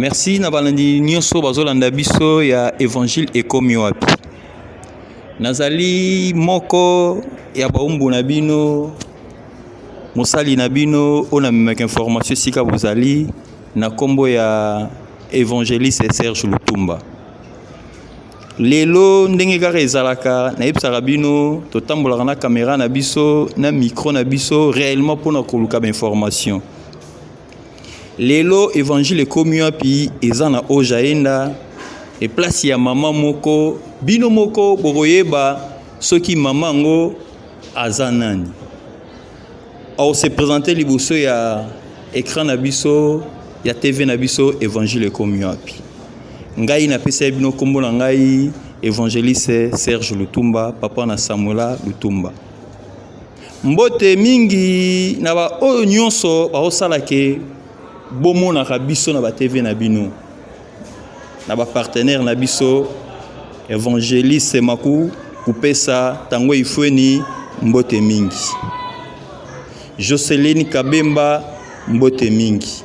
Merci na balandi nyonso bazolanda biso ya évangile ekomi wapi. Nazali moko ya baumbu na bino mosali na bino ona memeka information sika bozali na kombo ya évangéliste Serge Lutumba. Lelo ndenge kaka ezalaka na yebisaka bino totambolaka na caméra na biso na micro na biso réellement mpona koluka bainformation. Lelo évangile ekomi wapi eza na ojaenda e place ya mama moko bino moko bokoyeba soki mama ngo aza nani. On se présenter liboso ya écran na biso ya TV na biso évangile ekomi wapi. Ngai na pesa bino kombo na ngai évangéliste Serge Lutumba papa na Samuela Lutumba. Mbote mingi na ba oyo nyonso baosala ke bomona ka biso na ba TV na bino. Na ba partenaire na biso évangéliste maku kupesa tango ifweni mbote mingi. Joseline Kabemba mbote mingi.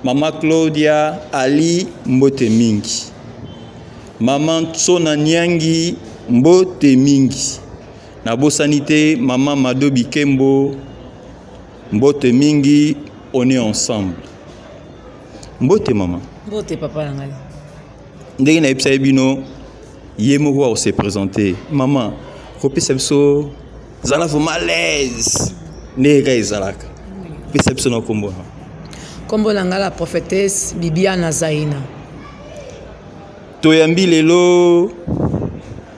Mama Claudia Ali mbote mingi. Mama Tsona Nyangi mbote mingi. Na bosanité Mama Mado Bikembo mbote mingi. On est ensemble. Mbote mama. Mbote papa nangai. Ndenge na epsa bino yemo ko se présenter. Maman, kopesa biso zala vraiment à l'aise. Nega ezalaka. Pesa biso na kombo. Kombo nanga la prophétesse Bibiana Zaina. Toyambi lelo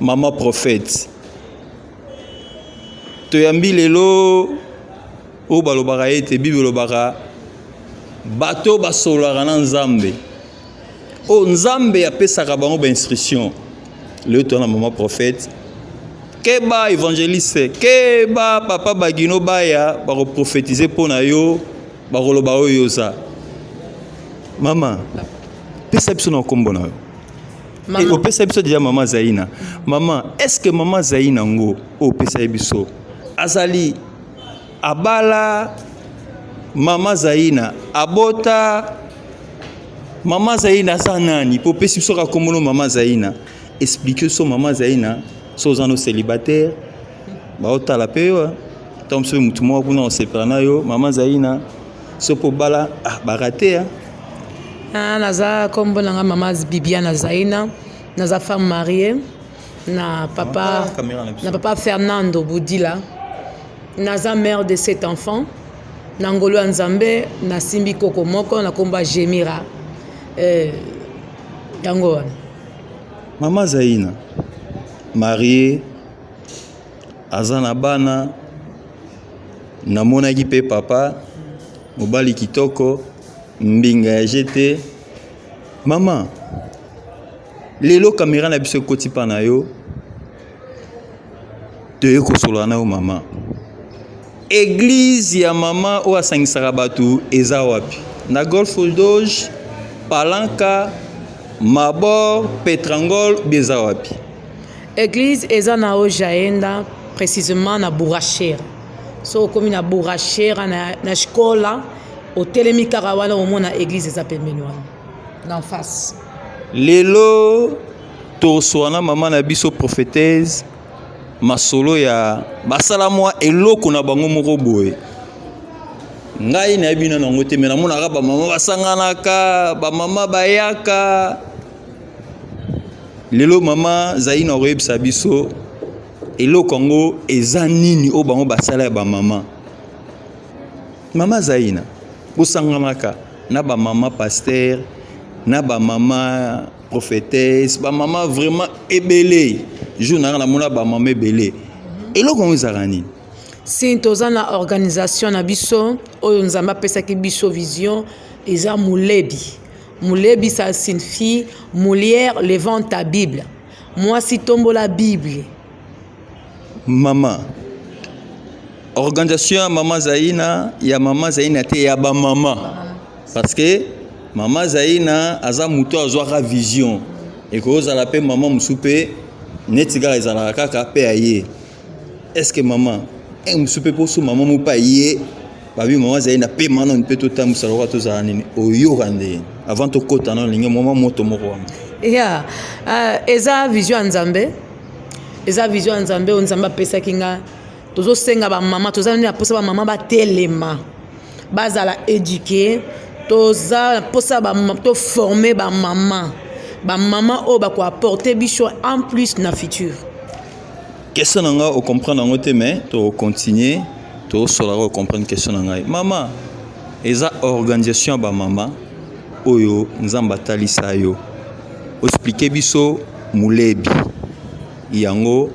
mama prophète. Toyambi lelo o balobaka ete Bible lobaka bato basolaka na Nzambe. O Nzambe apesaka bango ba instruction. Le tona mama prophète. Keba évangéliste, keba papa bagino baya bako prophétiser pona yo bakoloba oyo za. Mama, pesa biso na kombo na yo. Mama, o pesa biso déjà mama Zaina. Maman, est-ce que mama Zaina ngo o pesa biso azali abala mama Zaina abota mama Zaina za nani po pesi biso ka kombo no mama Zaina. Expliquez so mama Zaina so zano célibataire ba otala pe yo tom so mutu mo kuna on sepana yo mama Zaina so po bala barate naza kombo nanga mama Bibiana Zaina naza femme mariée na papa Fernando Boudila naza mère de 7 enfants na ngolo ya Nzambe na simbi koko moko na komba Jemira yango wana mama Zaina mariée azana bana namonaki pe papa mobali kitoko mbinga ya jete mama lelo caméra na biso koti pa na yo te ko solo na yo mama église ya mama o asangisaka bato eza wapi na Golf Doge Palanka Mabor Petrangol beza wapi église eza na ojaenda précisément na Bourachère so komi na Bourachère na shikola otelemi kaka wana omona église eza pembeni wana na face lelo toswana mama na biso prophétesse masolo ya basala mwa eloko na bango moko boye ngai na bino nango te mena mona ka ba mama basanganaka ba mama bayaka lelo mama Zaina oyebisa biso eloko ngo eza nini o bango basala ya ba mama mama Zaina bosanganaka na ba mama pasteur na ba mama prophétesse ba mama vraiment ebele journal na mona ba mama ebele eloko ngo ezaka nini si toza na organisation na biso oyo Nzambe apesaki biso vision eza Mulebi ça signifie Molière levant ta Bible. Moi si tombo la Bible. Maman. Organisation Mama Zaina, ya Mama Zaina te ya ba mama. Parce que Mama Zaina aza muto azwaka vision. Et ko za la pe maman musupe netiga ezala kaka pe aye. Est-ce que maman musupe poso maman mu pa ye babi maman zai na pe manon pe to tambusa lo to za nini oyo kande avant to kota non linge maman moto moko ya eza vision nzambe on nzamba pesa kinga tozo senga ba mama toza ni aposa ba mama ba telema bazala éduquer toza posa ba mama to former ba mama o ba ko apporter bicho en plus na futur. Question nanga o comprendre ngote mais to continuer to solara o comprendre question nanga mama eza organisation ba mama oyo nzamba talisa yo expliquer biso mulebi yango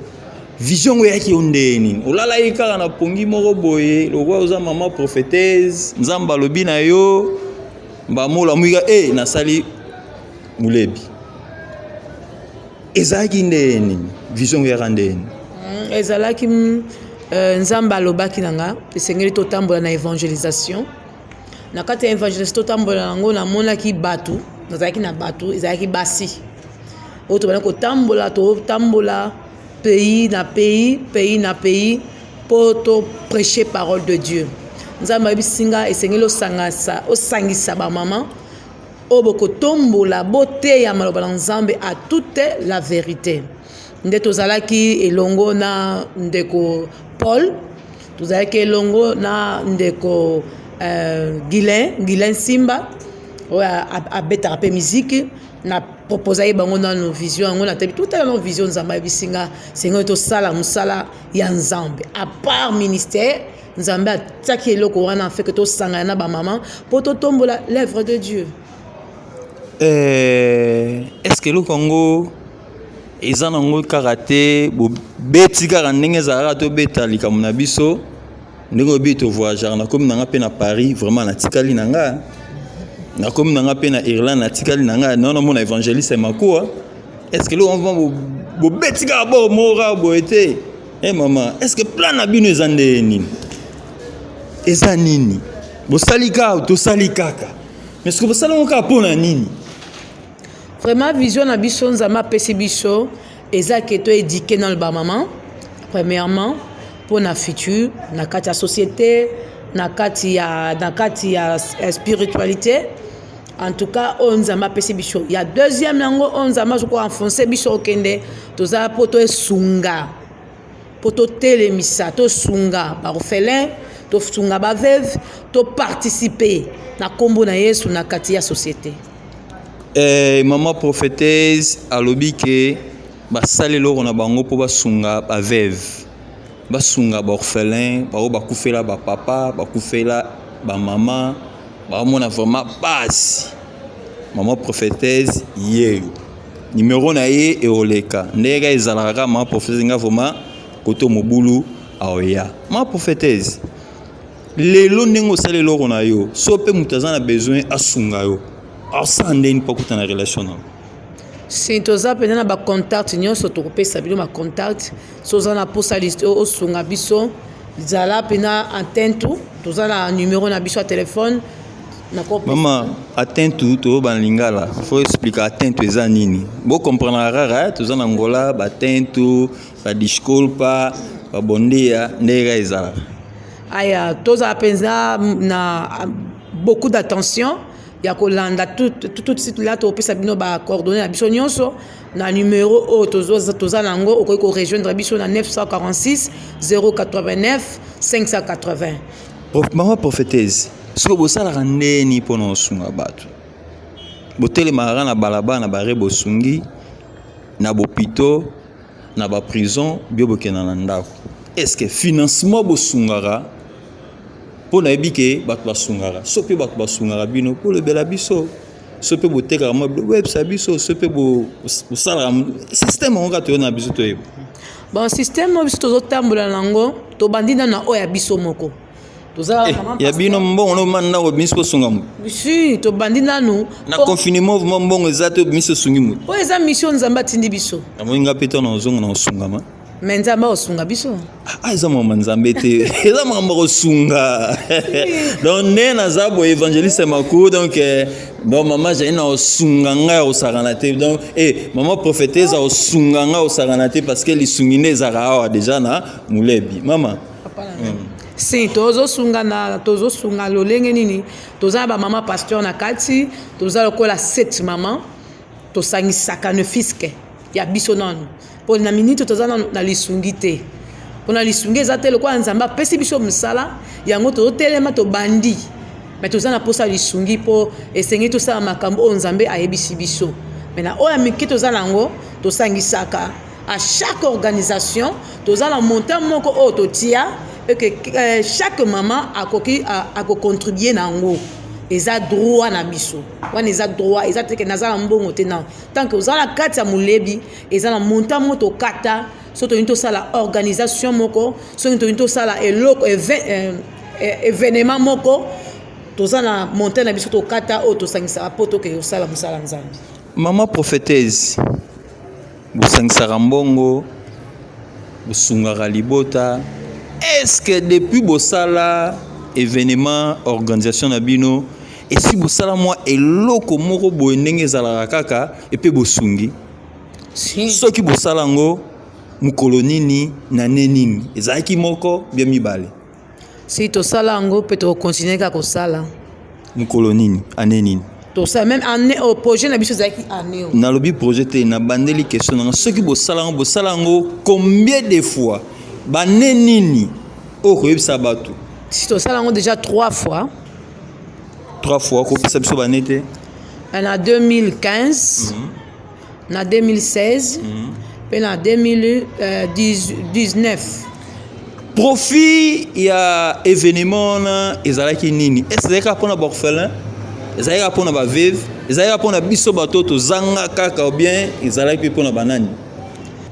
vision ngo yaki ondeni olala yikaka na pongi moko boye lokwa oza mama prophétesse nzamba lobi na yo mbamola muiga nasali mulebi ezaki ndeni vision ngo yaka ndeni ezalaki nzamba lobaki nanga esengeli totambola na évangélisation na kati ya évangélisation totambola nango namonaki batu nazalaki na batu ezalaki basi oyo tobana kotambola pays na pays po to prêcher parole de Dieu. Nzamba bisinga esengeli osangisa ba mama oyo bokotombola boteya maloba na Nzambe à toute la vérité. Nde tozalaki elongo na ndeko Paul, tozalaki elongo na ndeko Guilain Simba oya abetaka pe musique na proposer bango na no vision ngo na tebi tout à la vision Nzamba bisinga sengo to sala musala ya Nzambe à part ministère Nzambe ataki eloko wana fait que to sanga na ba maman pour to tombola l'œuvre de Dieu. Est-ce que le Congo eza nango karaté bo beti kaka ndenge ezalaka to beta likambo na biso ndenge obi to voyager na komi nanga pe na Paris vraiment na tikali nanga na komi nanga pe na Irlande na tikali nanga non mon évangéliste makoa est-ce que le on va bo beti kaka bo mora bo été maman est-ce que plan na bino eza ndeni eza nini bo salika to salikaka mais est-ce que bo salonga ka pona nini vraiment vision na biso Nzamba pesi biso eza ke to éduquer dans le ba maman premièrement pour na futur na kati ya société na kati ya spiritualité en tout cas on Nzamba pesi biso il y a deuxième nango on Nzamba ko enfoncer biso okende toza poto esunga poto telemisa to sunga ba orphelin to sunga ba veuve to participer na kombo na Yesu na kati ya société. Maman prophétesse alobi ke basalelo na bango po basunga ba veuve basunga ba orphelin ba kufela ba papa ba kufela ba maman ba mona vraiment passe maman prophétesse ye numéro na ye e oleka ndega ezalaka maman prophétesse nga vraiment koto mobulu aoya maman prophétesse lelo ndengo salelo na yo so pe mutazana besoin asunga yo asandeni pa kutana relation na si toza pena ba contact nyonso to kopesa bino ma contact soza na posa liste o sunga biso zala pena attentu toza na numéro na biso ya téléphone na kopesa mama attentu to ba lingala faut expliquer attentu eza nini bo comprendre rara toza na ngola ba attentu ba disculpa ba bondia ndega ezala aya toza penza na beaucoup d'attention ya kolanda tout site là to pesa bino ba coordonnées na biso nyonso na numéro o toza nango okoki ko rejoindre biso na 946 089 580. Maman prophétesse soko bosalaka ndeni mpona osunga bato botelemaka na balaba na bare bosungi na bopito na baprison bio bokenda na ndako est-ce que financement bosungaka pour na ebike bato basungaka so pe bato basungaka bino pour le bela biso so pe botekaka mo web sa biso so pe bosalaka système onga to na biso to yeba bon système mo biso tozotambola nango tobandi na oya biso moko tozala mama ya bino mbongo no manda ko biso sunga mu si tobandi nanu na confinement mbongo ezato biso sungi mu o eza mission Nzamba tindi biso na moinga peta na ozonga na osungama mais Nzamba osunga biso eza mama Nzambe te eza mama osunga donc nena zabo évangéliste makou donc bon maman j'ai na osunga nga osarana te donc maman prophétesse osunga nga osarana te parce que li sungine zara déjà na mulebi mama Si tozosunga lolenge nini toza ba mama pasteur na kati toza lokola 7 mama tosangisaka ne fiske ya biso nanu po na minute toza na lisungi te pona lisungi eza te lokola nzambe apesi biso mosala yango tozotelema tobandi mais toza na posa lisungi po esengi tosala makambo oyo nzambe ayebisi biso mais na oyo ya mike toza nango tosangisaka à chaque organisation toza na montant moko oyo totia et que chaque maman a contribué nango eza droit na biso wana eza droit eza te ke nazala mbongo te na tant que ozala kati ya molebi eza na montant moko tokata so toyini tosala organisation moko so toyini tosala eloko événement moko toza na montant na biso tokata oyo tosangisaka po toke osala mosala nzambe. Maman prophétesse bosangisaka mbongo bosungaka libota. Est-ce que depuis bosala événement organisation na bino et si bosala moi eloko moko boye ndenge ezalaka kaka epe bosungi soki bosala ngo mokolo nini na nini ezalaki moko bien mibale si tosala ngo pe tokontinue kaka kosala mokolo nini ane nini tosala même année au projet na biso ezalaki année nalobi projet te na bandeli question nanga soki bosala ngo combien de fois bane nini okoyebisa bato si tosala ngo déjà 3 fois okopesa biso bane te na 2015 na 2016 pe na 2019 profit ya événement na ezalaki nini est-ce ezalaki mpona baorphelin ezalaki mpona baveuve ezalaki mpona biso bato tozanga kaka ou bien ezalaki mpe mpona banani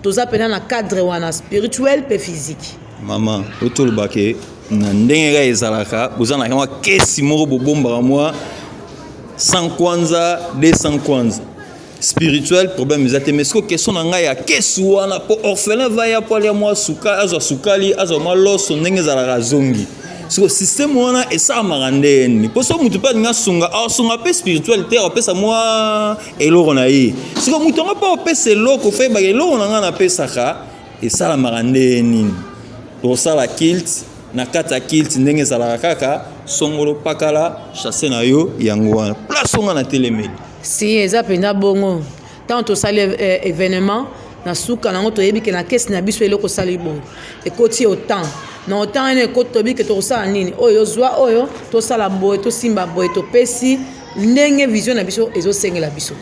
toza pena na cadre wana spirituel pe physique mama otolobake na ndenge ka ezalaka bozana kama kesi moko bobombaka mwa 100 kwanza 200 kwanza spirituel problème ezate mais ce que question na ngai ya kesi wana po orphelin va ya po ya mwa suka azwa sukali azwa mwa loso ndenge ezalaka zongi siko système wana esamaka ndeni po so mutu mpe nga sunga pe spirituel te apesa mwa eloko na ye siko mutu anga mpe opesa eloko feyebaka eloko na nga napesaka esalamaka ndeni tosala kilt na kati ya kilt ndenge ezalaka kaka songolo pakala chasse na yo yango wana place onga na telemeli si eza pena bongo tant tosali événement na suka nango toyebi ke na kesi na biso eloko sali bongo ekoti autant na autant ene ekoti toyebi ke tokosala nini oyo zwa oyo tosala boye tosimba boye topesi ndenge vision na biso ezosengela biso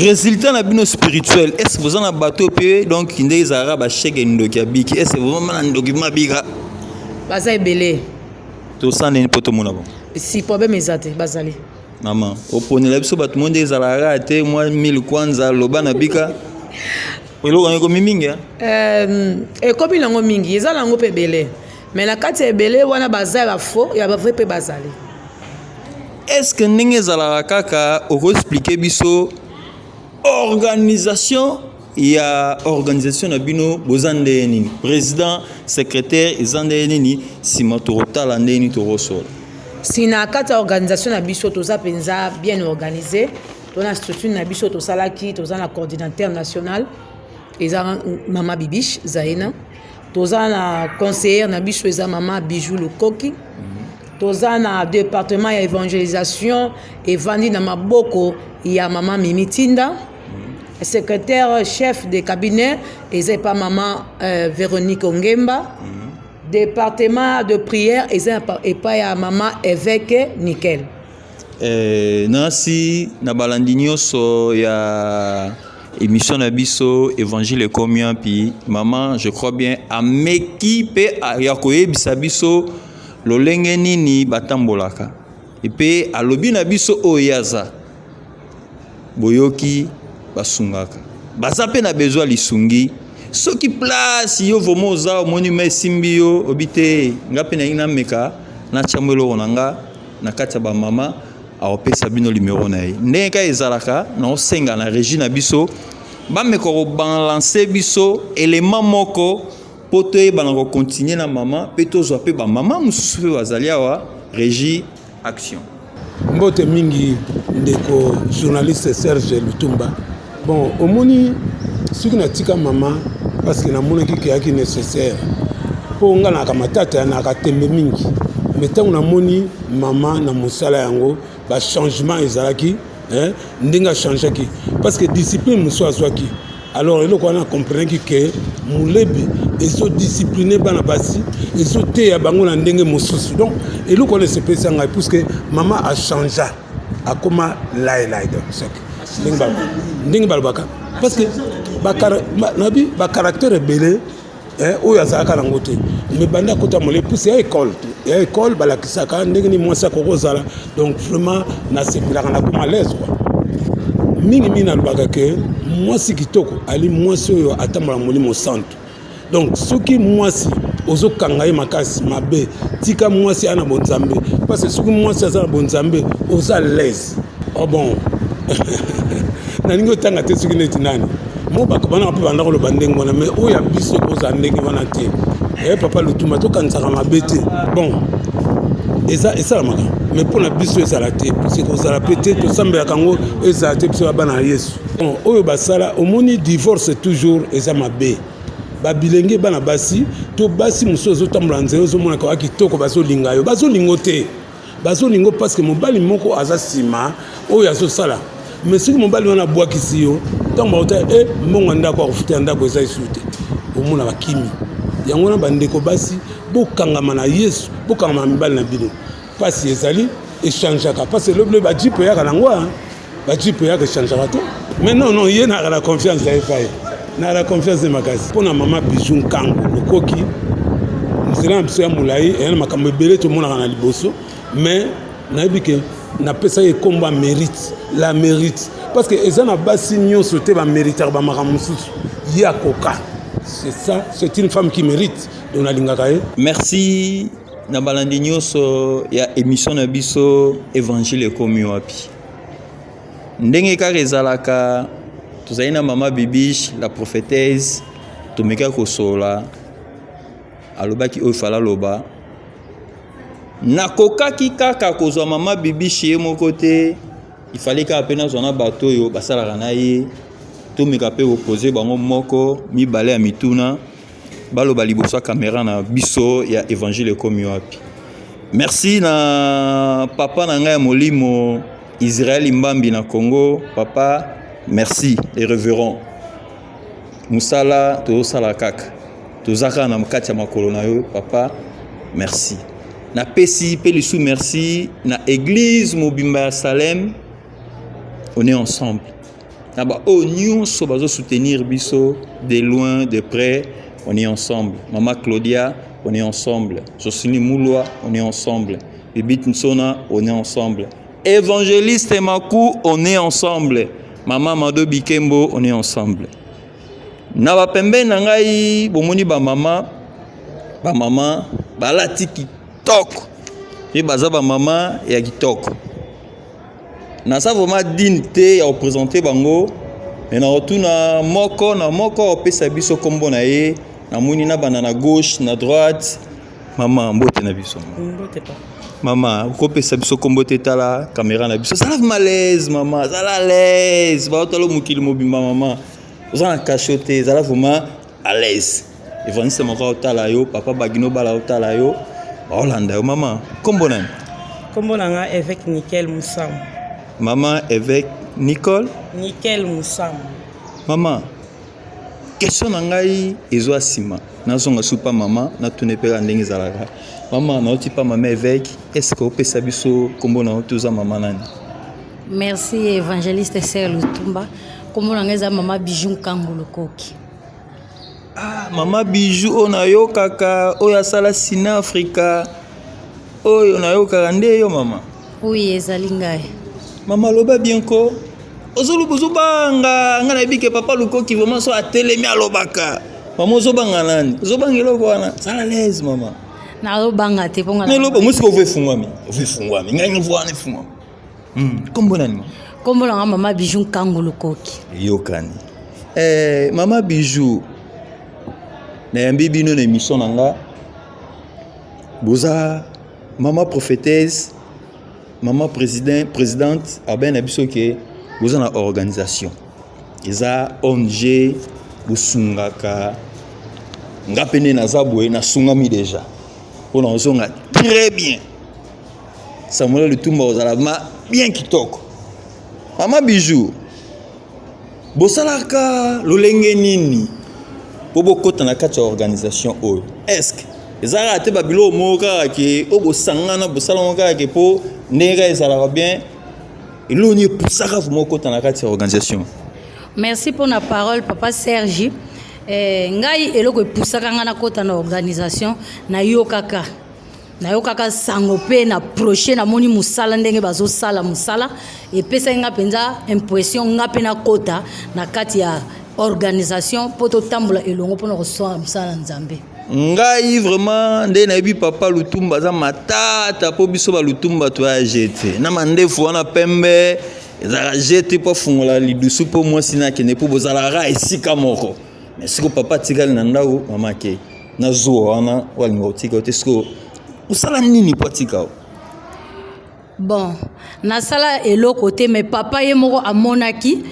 résultat na bino spirituel est-ce que vous en bateau pe donc ndenge ezalaka basheke ndoki ya biki est-ce que vraiment na ndoki mabika baza ebele tosala nini po tomona bon si problème eza te bazali maman oponela biso bato monde ezalaka te mwa 1000 kwanza loba na bika eloko yango mingi ekomi nango mingi eza nango mpe ebele mais na kati ya ebele wana baza ya faux ya bavrai mpe bazali est-ce que ndenge ezalaka kaka okoexplike biso organisation na bino boza ndenge nini président secrétaire eza ndenge nini nsima tokotala ndenge nini tokosola si na kati ya organisation na biso toza mpenza bien organisé tona structure na biso tosalaki toza na coordinateur national eza mama bibish zaina toza na conseillère na biso eza mama bijou Lukoki toza na département ya évangélisation evandi na maboko ya mama Mimitinda secrétaire chef de cabinet eza pa mama Véronique Ongemba département de prière eza epa ya mama évêque Nickel nasi na balandi nyonso ya émission na biso évangile combien puis maman je crois bien ameki pe ya koyebisa biso lolenge nini batambolaka epe alobi na biso oyo aza boyoki basungaka baza pe na besoin lisungi soki place yo vomo oza omoni ma esimbi yo obite nga pe na ina meka na tiambo eloko na nga na kati ya bamama aopesa bino numero na ye ndenge ka ezalaka na osenga na régie na biso bameka kobalanse biso élément moko po toyeba na kocontinue na mama mpe tozwa mpe bamama mosusu mpe bazali awa régie action mbote mingi ndeko journaliste Serge Lutumba bon omoni soki natika mama parce que namonaki keyaki nécessaire mpo nga na kamatata na katembe mingi mais ntango namoni mama na mosala yango bachangement ezalaki ndenge achangeaki parce que discipline mosu azwaki alors eloko wana comprenaki ke molebi ezodiscipline bana basi ezoteya bango na ndenge mosusu donc eloko wana esepesi ngai puisque mama achangea akoma laelai ndenge balobaka parce que nabi bacaractère ebele oyo azalaka nango te mais bandi akota molebi puisque ya école balakisaka ndenge ni mwasi akokozala donc vraiment nasepelaka nakoma à l'aise quoi mingi nalobaka ke mwasi kitoko ali mwasi oyo atambola molimo santu donc soki mwasi ozokanga ye makasi mabe tika mwasi ana bonzambe parce que soki mwasi aza na bonzambe oza l'aise oh bon nalingi otanga te soki neti nani mo bakobana mpe bandako loba ndenge wana mais oyo ya biso koza ndenge wana te papa Lutumba tokanisaka mabe te bon esalamaka mais mpona biso ezala te parce que kozala mpe te tosambelaka yango ezala te biso bana na yesu bon oyo basala omoni divorce toujours eza mabe babilenge bana basi to basi mosusu ozotambola nzela ozomonaka wa kitoko bazolinga yo bazolingo te bazolingo parce que mobali moko aza nsima oyo azosala mais soki mobali wana abwakisi yo ntango baota mbongo ndako akofutela ndako eza esu te omona bakimi yango wana bandeko basi bokangama na yesu bokangama na mibali na bino pasi ezali echangeaka parce que loble bajipe eyaka nango bajipe eyaka echangeaka te mais non ye naka na confiance ya epai naka na confiance de makasi mpo na mama Bijou Nkango lokoki nzela na biso ya molai eya na makambo ebele tomonaka na liboso mais nayebi ke napesa ye kombo ya mérite la mérite parce que eza na basi nyonso te baméritaka bamakambo mosusu ye akoka c'est ça c'est une femme qui mérite donc nalingaka ye merci na balandi nyonso ya émission na biso évangile ekomi wapi ndenge kaka ezalaka tozali na mama Bibiche la prophétesse tomeka kosola alobaki oyo fala loba nakokaki kaka kozwa mama Bibiche ye moko te ifali kaka mpe nazwa na bato oyo basalaka na ye tomeka mpe kopose bango moko mibale ya mituna baloba liboso ya kamera na biso ya évangile ekomi wapi merci na papa na ngai ya molimo Israël Mbambi na Congo papa merci les révérends musala tozosala kaka tozaka na kati ya makolo na yo papa merci na pesi mpe lisu merci na église mobimba ya Salem on est ensemble na ba o nyonso bazo soutenir biso de loin de près on est ensemble maman Claudia on est ensemble Jocelyne Moulois on est ensemble Bibit Nsona on est ensemble évangéliste Makou on est ensemble maman Mado Bikembo on est ensemble na ba pembe na ngai bomoni ba mama balati kitoko et baza ba mama ya kitoko na sa vraiment dignité ya représenter bango mais na retourna moko opesa biso kombo na ye na moni na bana na gauche na droite mama mbote na biso mbote pa mama kopesa biso kombo te tala caméra na biso sala malaise mama sala l'aise ba otalo mukili mobimba mama ozana cachoté sala vraiment à l'aise evaniste moko otala yo papa bagino bala otala yo Olanda yo mama kombo na nga évêque Nickel Moussam maman évêque Nickel Moussam maman question na ngai ezwa sima nazonga supa mama na tunepela ndenge ezalaka mama na oti pa mama évêque est-ce que opesa biso kombo na otuza mama nani merci évangéliste Sœur Lutumba kombo na ngai za mama Bijou Nkango lokoki mama Bijou ona yo kaka oyo asala Sina Africa oyo na yo kaka nde yo mama oui ezali ngai mama loba bien ko ozolubanga nga na bike papa lukoki vraiment so atelemi alobaka mama ozobanga nani ozobanga eloko wana sala l'aise mama nalobanga te ponga na loba musiko ovefungwami ngai mvwana efungwami kombo nani mama kombo na mama Bijou Nkango lokoki yokani mama Bijou na yambi bino na émission na nga boza mama prophétesse maman présidente aben abiso ke boza na organisation eza ONG busungaka nga pene naza boye na sungami déjà on a zonga très bien Samuel Lutumba ozala bien kitoko mama bijou bosalaka lolenge nini po bokota na kati ya organisation oyo est-ce que ezalaka te babilo moko kaka ke o bosangana bosalaka kaka ke po ndenge ezalaka bien eloni epusaka vraimen okota na kati ya organisation. Merci pour la parole papa Sergi. Ngai eloko epusaka nga na kota na organisation na yokaka sango pe na proche na moni musala ndenge bazo sala musala epesa nga penza impression nga pe na kota na kati ya organisation poto tambola elongo pona kosoa musala nzambe. Ngai vraiment nde na yebi papa Lutumba za matata po biso ba Lutumba to ya jeté na mandefu wana pembe ezala jeté po fungola lidusu po mwasi na kene po bozala ra esika moko mais siko papa tikali na ndako mama ke na zo wana walinga otika te siko usala nini po tika bon na sala eloko te mais papa ye moko amonaki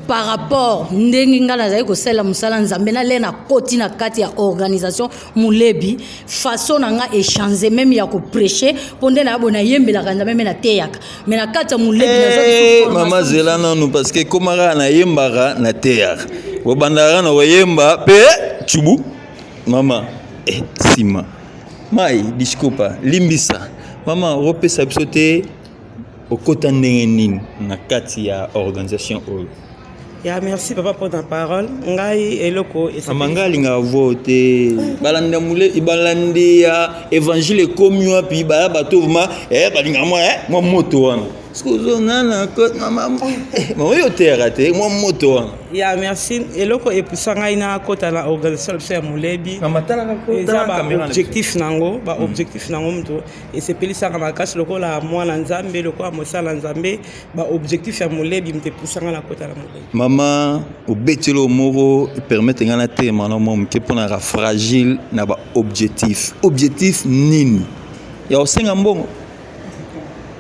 par rapport ndenge nga nazali kosala musala nzambe na le na koti na kati ya organisation mulebi façon na nga échanger même ya ko prêcher ponde na bona yembelaka nzambe me na teyaka mais na kati ya mulebi nazo mama zela nanu parce que komara na yembaka na teyaka obandaka na oyemba pe chubu mama sima mai discopa limbisa mama repesa biso te okota ndenge nini na kati ya organisation oyo. Ya merci papa pour ta parole. Ngai eloko amangali nga vote balanda mule ibalandi ya évangile commun puis ba bato vraiment balinga moi moto wana skuzo nana ko mama mo yo terate moi moto wana. Ya merci eloko epusa ngai na kota na organisation ya mulebi mamatala ka kota caméra objectif nango ba objectif nango mto et c'est pelisa ka makasi lokola mwana nzambe lokola mosala nzambe ba objectif ya mulebi mte pusa na kota na mulebi. Mama obetelo moko permettre ngana te mana mo mke pona ra fragile na ba objectif nini ya osenga mbongo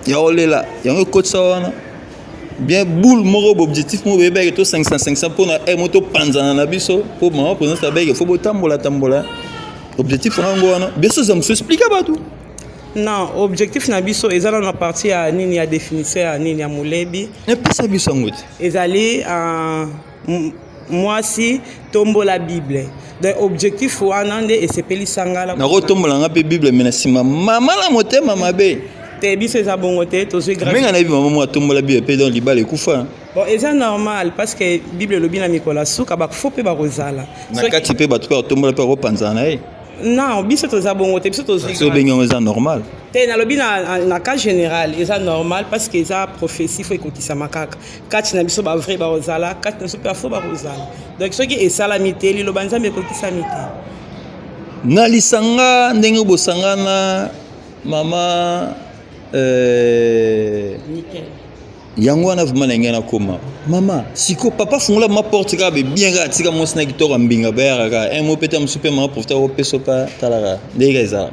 ya olela ya ngokotsa wana bien boule moko objectif mo bebe to 500 pona moto panzana na biso po mama présence ta bege faut tambola objectif nango wana biso ça me explique pas tout. Non, objectif na biso ezala na partie ya nini ya définition ya nini ya mulebi ne pesa biso ngote ezali moi si tombo la Bible. Donc objectif wana nde esepeli sangala na rotombola nga pe Bible menasima mama la motema mabe te biso eza bongo te tozwi grâce menga na bi mama mo tombola Bible pe dans libala ekufa. Bon eza normal parce que Bible lobi na mikola suka ba faut pe ba rozala na kati pe ba to tombola pe ropanzana non biso toza bongo te biso tozwi so benga eza normal te na lobi na cas général eza normal parce que eza prophétie faut ekotisa makaka kati na biso ba vrai ba rozala kati na so pe faux ba rozala donc soki esalami te liloba nzambe ekotisami te na lisanga ndenge bosangana mama nickel yango wana vraiment na ngena koma mama siko papa fungola ma porte ka be bien ga tika mo sna kitora mbinga bayara ka un mot peut-être super ma profiter au peso pa talara ndega eza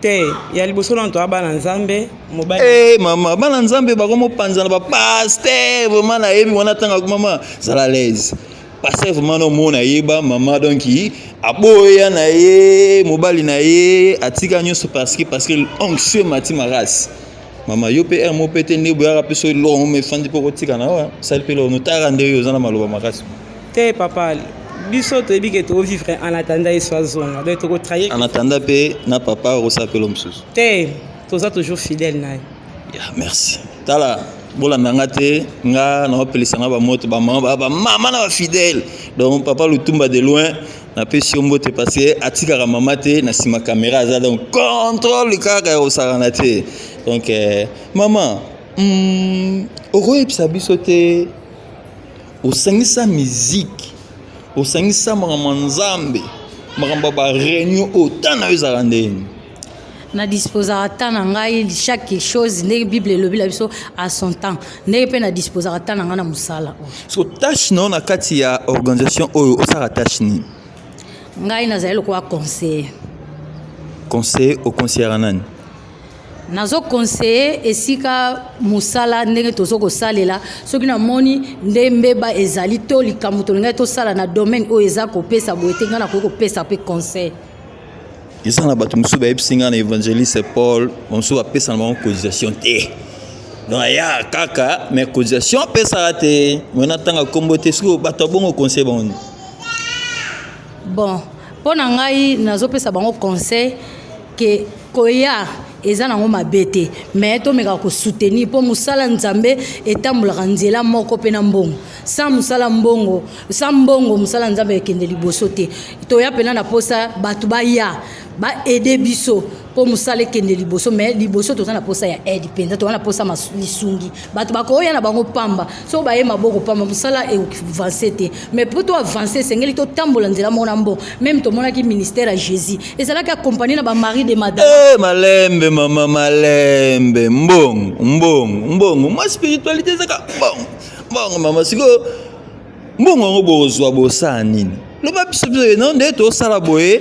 te ya liboso na to abana nzambe mobile mama bana nzambe ba komo panzana ba pasteur vraiment na yebi wana tanga mama zala l'aise pasteur vraiment no mona yeba mama donc aboya na ye mobali na ye atika nyoso parce que anxieux mati maras mama yo pe mo pete ne boya peso lo me fandi poko tika na wa sal pe lo no tarande yo zana maloba makasi te papa biso to bi ke to vivre en attendant soit zone donc to travailler en attendant pe na papa o s'appelle msus te toza toujours fidèle na ya merci tala bola nanga te nga na opelisa nga ba moto ba mama na ba fidèle donc papa Lutumba de loin na pe siombo te parce que atika ka mama te na sima caméra za donc contrôle kaka o sarana te donc maman okoyebisa biso te osangisa musique osangisa makambo nzambe makambo ba réunion otana ezala ndeni na disposera temps na ngai chaque chose ndenge Bible elobi la biso à son temps ndenge pe na disposera temps na ngai na musala so tâche non na kati ya organisation oyo osala tâche ni ngai nazali lokola conseiller au conseiller nani nazo conseiller esika musala ndenge tozo ko salela soki na moni ndembe ba ezali to likambo to ngai to sala na domaine o eza ko pesa boete ngana ko pesa pe conseil isa na bato musu ba epsinga na évangéliste Paul musu ba pesa na cotisation te donc ya kaka mais cotisation pesa te mona tanga kombote siko bato bongo conseil bon pona ngai nazo pesa bango conseil que koya eza nango mabete mais to meka ko soutenir po musala nzambe etambulaka nzela moko pe na mbongo sa musala mbongo sa mbongo musala nzambe ekende liboso te to ya pena na posa batu ba ya ba aider biso po musala ekende liboso mais liboso to na posa ya aide penda to na posa lisungi batu ba ko ya na bango pamba so ba ye maboko pamba musala e avancer te mais pour to avancer sengeli to tambola nzela mo na mbo même to mona ki ministère à Jésus et ça là qui accompagné na ba mari de madame malembe mama malembe mbongo moi spiritualité zaka bon mama siko mbongo ngo bozwa bosa nini lo ba biso non de to sala boye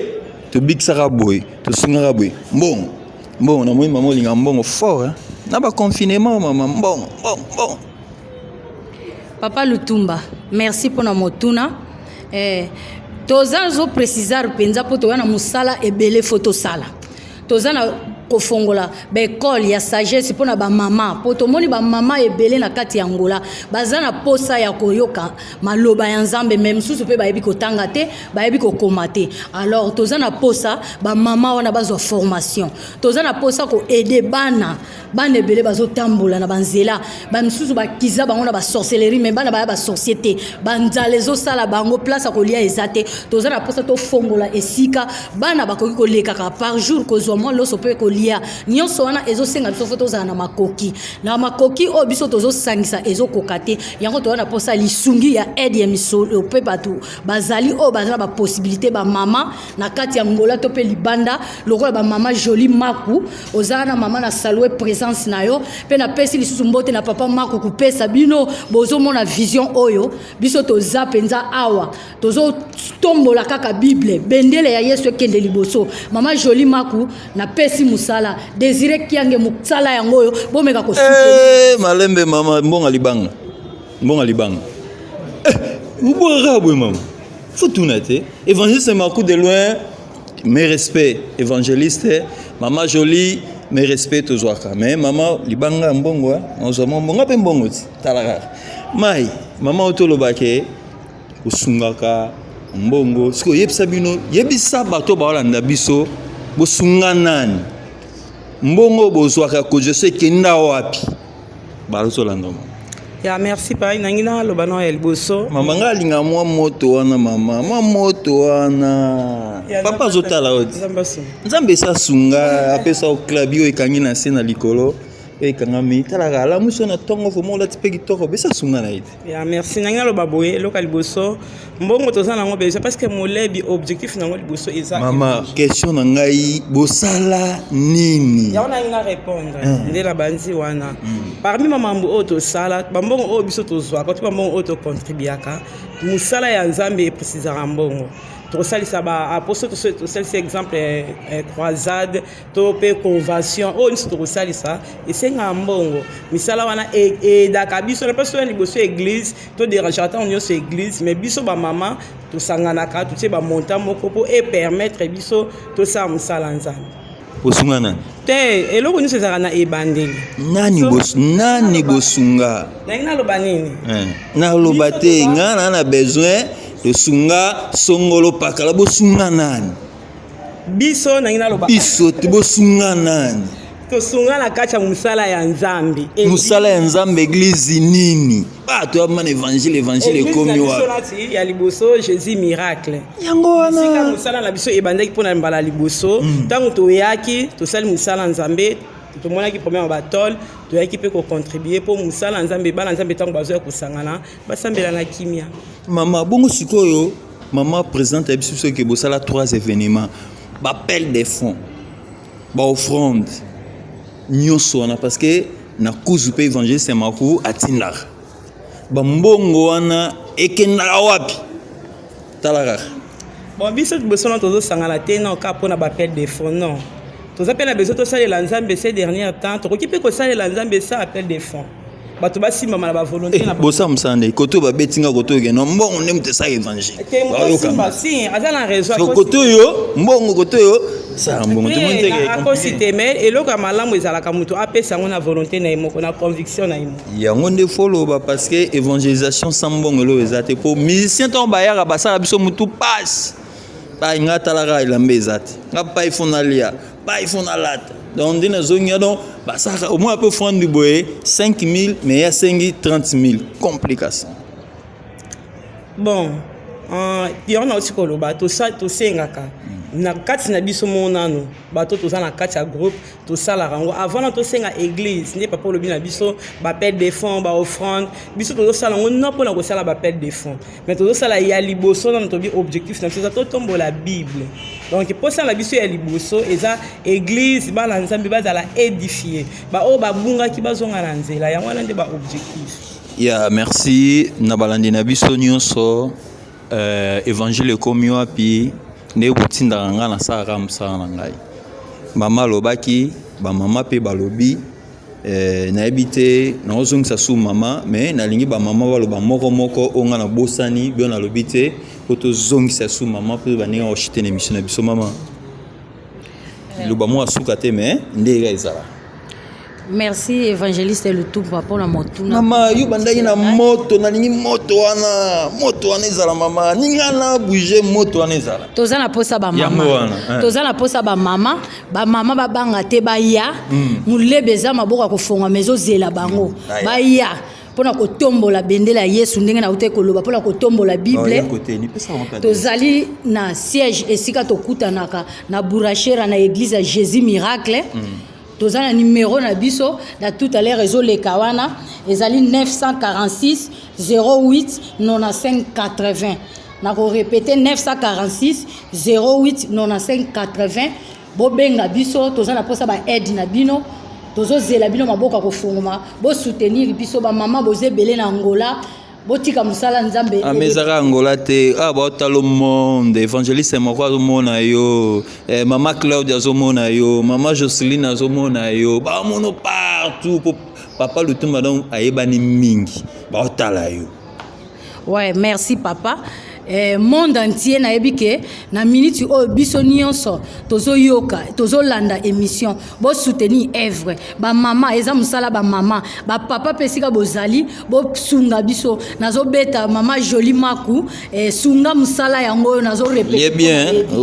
to big saka boye to singaka boye mbongo na moi mama linga mbongo fort na ba confinement mama mbongo Papa Lutumba merci pour na motuna toza zo préciser penza po to na musala ebele photo sala toza na kofongola ba école ya sagesse pona ba mama poto moni ba mama ebele na kati ya Angola bazana posa ya koyoka maloba ya nzambe même susu pe ba yebi ko tanga te ba yebi ko komate alors tozana posa ba mama wana bazo formation tozana posa ko aider bana ebele bazo tambola na banzela ba msusu ba kiza bango na ba sorcellerie mais bana ba société banzalezo sala bango place ko lia ezate tozana posa to fongola esika bana bakoki ko leka par jour ko zo mo loso pe ko nyonso wana ezosenga biso foto za na makoki o biso tozo sangisa ezokokate yango to wana posa lisungi ya aide ya misolo pe batu bazali o bazala ba possibilité ba mama na kati ya Angola to pe libanda lokola ba mama Jolie Maku ozana mama na salwe présence na yo pe na pesi lisusu mbote na papa Maku kupesa bino bozo mona vision oyo biso toza penza awa tozo tombola kaka Bible bendele ya Yesu kende liboso mama Jolie Maku na pesi sala désiré kiange mutsala yango yo bomeka ko malembe mama mbonga libanga mbonga bwe mama futuna te évangéliste Maku de loin mes respects évangéliste mama Jolie mes respects tozwaka mais mama libanga mbongo ozo mbonga pe mbongo ti talaka mai mama otolobake usungaka mbongo siko yebisa bino yebisa bato balanda biso bosunga nani mbongo bozwaka ko je sais kenda wapi baloso landoma ya merci pa nangina lobano ya liboso mama ngalinga mwa moto wana mama moto wana papa zotala odi nzambe sa sunga apesa o club yo ekangi na sena likolo ekangami talaka la muso na tongo fo mola tipeki toko besa sunga na ite ya merci nangina lobaboye loka liboso mbongo tozana ngo beja parce que molebi objectif nango liboso eza mama question na ngai bosala nini ya ona ina répondre ndela banzi wana parmi mamambo o to sala bambongo o biso tozwa ko bambongo o to contribuaka musala ya nzambe e précisera mbongo to salisa ba apostole to salisa exemple croisade to pe convention o nso to salisa esenga mbongo misala wana e daka biso na personne liboso église to déranger ata on yo église mais biso ba mama to sanganaka to ba monta moko po e permettre biso to sa musala nzambe bosungana te eloko nyonso ezalaka na ebandeli nani bosunga nangina loba nini naloba te nga na besoin tosunga songolo pakala bosunga nani biso nangina loba biso te bosunga nani tosunga na kati ya musala ya nzambe musala ya nzambe église nini bato amana évangile ekomi wapi ya liboso Jésus miracle yango wana sika musala na biso ebandaki mpona mbala liboso ntango toyaki tosali musala nzambe tomonaki problème ba tol toyaki pe ko contribuer pour musala nzambe bana nzambe ntango bazoya kosangana basambela na kimia mama bongo sikoyo mama présente biso ce que bosala 3 événements bappel des fonds ba offrande nyonso wana parce que na kuzu pe évangéliste Maku atindaka bambongo wana ekendaka wapi talaka bon biso bosono tozosangana te na oka mpona bappel des fonds non toza pe na besoin tosalela nzambe ces derniers temps tokoki mpe kosalela nzambe ça appel des fonds bato basimama na bavolonté na bosa msande koto babetinga koto oyo no mbongo nde moto esala évangile si aza na raison koto oyo mbongo koto oyo sala mbongo akosi te mais eloko ya malamu ezalaka moto apesa yango na volonté na ye moko na conviction na ye moko yango nde foloba parce que évangélisation sans mbongo elo eza te mpo musicien ntango bayaka basala biso motu pasi pai nga talaka elamba eza te nga pai fo nalia pai fo nalata donc nde nazongia donc basaka au moins ape frandi boye 5 000 mais yasengi 30 000 complication bon yango na oti koloba tosengaka na kati na biso monano bato toza na kati ya groupe tosalaka yango avant na tosenga église nde papa olobi na biso bapede des fonds baoffrande biso tozosala yango no mpona kosala bapede des fonds mais tozosala ya liboso nano tobi objectif na biso eza totombola bible donc mposala biso ya liboso eza église bana nzambe bazala édifié baoyo babungaki bazonga na nzela yango wana nde baobjectif ya merci na balandi na biso nyonso évangile ekomi wapi nde kotindaka nga nasalaka mosala na ngai mama alobaki bamama mpe balobi nayebi te nakozongisa su mama mais nalingi bamama baloba moko oyo nga nabosani bio nalobi te po tozongisa su mama mpe bandenge koshite na émission na biso mama loba mo asuka te mais nde eka ezala. Merci évangéliste le tout papa na motuna mama yo bandaki na moto nalingi moto wana ezala mama ninga na bouger moto wana ezala toza na posa ba mama toza na posa ba mama babanga te baya mulebe za maboka kofonga mezo zela bango baya pona kotombola bendela Yesu ndenge na ute koloba pona kotombola Bible tozali na siège esika tokutanaka na bourrachera na église ya Jésus Miracle toza na numéro na biso da tout à l'heure réseau les kawana ezali 946 08 95 80 na ko répéter 946 08 95 80 bobenga biso toza na posa ba aide na bino tozo zela bino maboka ko funguma bo soutenir biso ba mama bozebele na Angola botika musala nzambe amezaka Angola te baotalo monde évangéliste moko azomona yo mama Claude azomona yo mama Jocelyne azomona yo bamono partout papa Lutumba donc ayebani mingi baotala yo. Ouais, merci papa. Monde entier na ebike na minute o biso nyonso tozo yoka tozo landa émission bo soutenir œuvre ba mama eza musala ba mama ba papa pesika bozali bo sunga biso nazo beta mama Jolie Maku sunga musala yango nazo répéter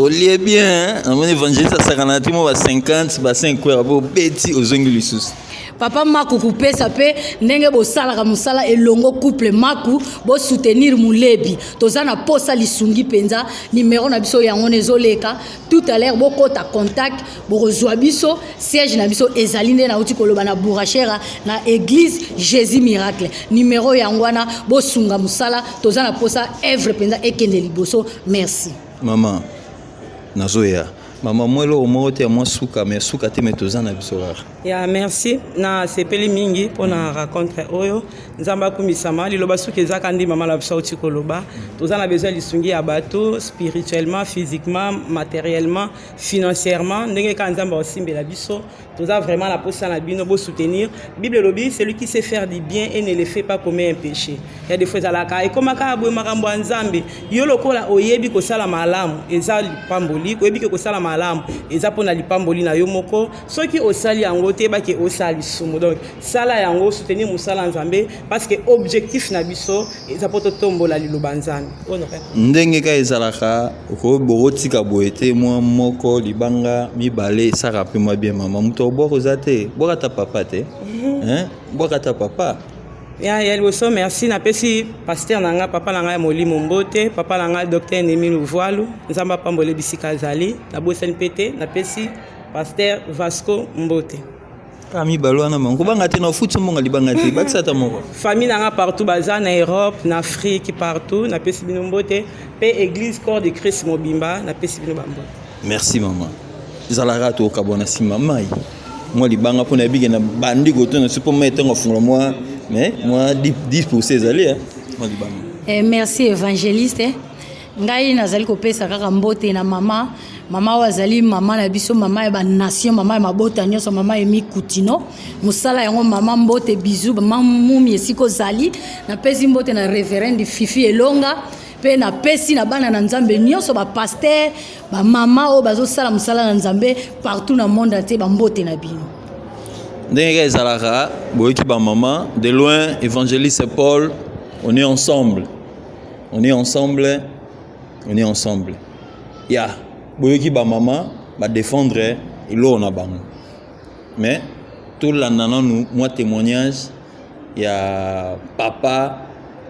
lié bien on évangéliste ça kana timo ba 50 ba 5 kwa bo beti ozongi lisusu papa Maku kupesa pe ndenge bosalaka musala elongo couple Maku bo soutenir mulebi toza na posa lisungi penza numéro na biso yango nezoleka tout à l'heure bokota contact bokozwa biso siège na biso ezali nde na uti koloba na bourrachera na église Jésus Miracle numéro yango wana bosunga musala toza na posa œuvre penza ekende liboso. Merci mama nazoya mama mwelo omote ya mwasuka mais suka te metoza na biso rare ya merci na sepeli mingi pona rencontre oyo nzamba kumisama liloba suka ezaka ndi mama la biso uti koloba toza na besoin lisungi ya bato spirituellement physiquement matériellement financièrement ndenge ka nzamba osimbela biso toza vraiment la posa na bino bo soutenir Bible lobi celui qui sait faire du bien et ne le fait pas commet un péché il y a des fois alaka et comme aka boye makambo nzambe yo lokola oyebi ko sala malamu eza lipamboli ko yebi ko sala malamu eza pona lipamboli na yo moko soki osali yango te ba ke osali sumu donc sala yango soutenir musala nzambe parce que objectif na biso eza poto tombola liloba nzambe ndenge ka ezalaka ko botika boete moi moko libanga mibale saka pe moi bien mama muto boko zate bokata papa te bokata papa ya liboso merci na pesi pasteur nanga papa nanga Molimo Mbote papa nanga docteur Némi Louvoilou nzamba pambole bisika zali na bosani pete na pesi pasteur Vasco Mbote kami balwana mango banga te na futu monga libanga te bakisata moko famille nanga partout baza na Europe na Afrique partout na pesi bino Mbote pe église corps de Christ Mobimba na pesi bino Mbote. Merci maman zalaka to kabona sima mai moi libanga pona bige na bandi goto na supo mettre ngofungla moi mais moi 10% ezali moi libanga merci évangéliste ngai nazali kopesa kaka mbote na mama mama wazali mama na biso mama ya ba nation mama ya mabota nyonso mama Emi Kutino musala yango mama mbote bisou mama mumi esiko zali na pesi mbote na révérend Fifi Elonga pe na pesi na bana na Nzambe nyonso ba pasteur ba mama o bazo sala musala na Nzambe partout na monde entier ba mbote na bino ndenge ezalaka boyoki ba mama de loin évangéliste Paul on est ensemble ya boyoki ba mama ba défendre ilo na bango mais tout la nananu moi témoignage ya papa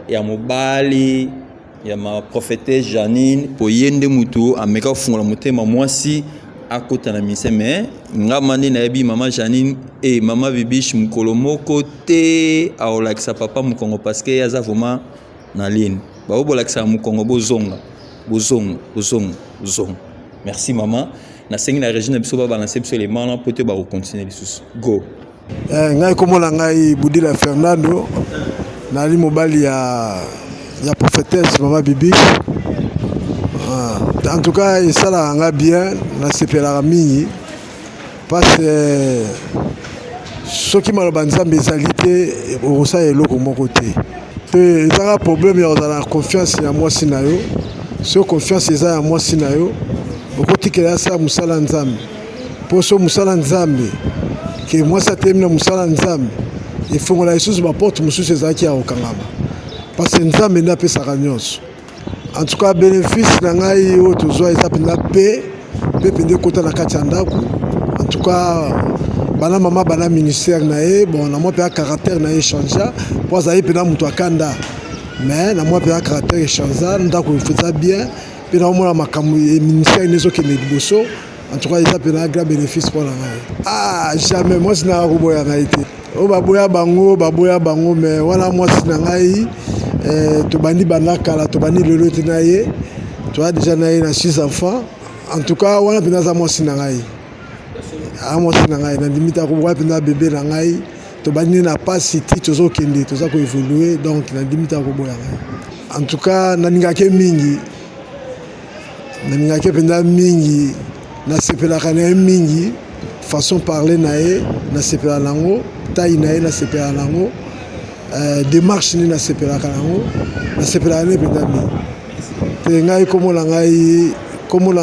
ya mobali ya ma prophétesse Janine po yende mutu ameka fungola motema mwasi akota na mise mais ngamani na yebi mama Janine et mama Bibiche mukolo moko te aolakisa papa mukongo parce que yaza vraiment na ligne ba obolakisa mukongo bozonga merci maman na sengi na région biso ba balancer biso les mains pour te ba continuer les sous go ngai komola ngai Budila Fernando na li mobali ya prophétesse mama Bibiche en tout cas ça nga bien na sepela mingi parce que soki maloba Nzambe ezalité okosa eloko moko te pe ezaka problème ya ozala confiance ya mwasi na yo so confiance eza ya mwasi na yo okotikela sa musala Nzambe po so musala Nzambe ke mwasi atemi na musala Nzambe efongola lisusu baporte mosusu ezalaki ya kokangama parce que Nzambe nde apesaka nyonso en tout cas bénéfice na ngai oyo tozwa eza mpenza pe pende kota na kati ya ndako en tout cas bana mama bana ministère na ye bon na mwa mpe ya caractère na ye changea po azali mpena moto akanda mais na mwa mpe ya caractère echangea ndako efeza bien mpe na omona makambo ministère nezokende liboso en tout cas eza mpena grand bénéfice mpo na ngai jamais mwasi nanga koboya ngai te oyo baboya bango mais wana mwasi na ngai tobandi banda kala tobandi lelo te na ye toa déjà na ye na 6 enfants en tout cas wana mpena aza mwasi na ngai mwasi na ngai na limite akoboka mpena bebe na ngai tobandi na pasi ti tozokende toza koévolue donc na limite akoboya ngai en tout cas naningaki mpena mingi nasepelaka na ye mingi façon parler na ye nasepela nango taille na ye nasepela nango démarche ni nasepelaka nango nasepelaka ne mpena mingi te ngai komola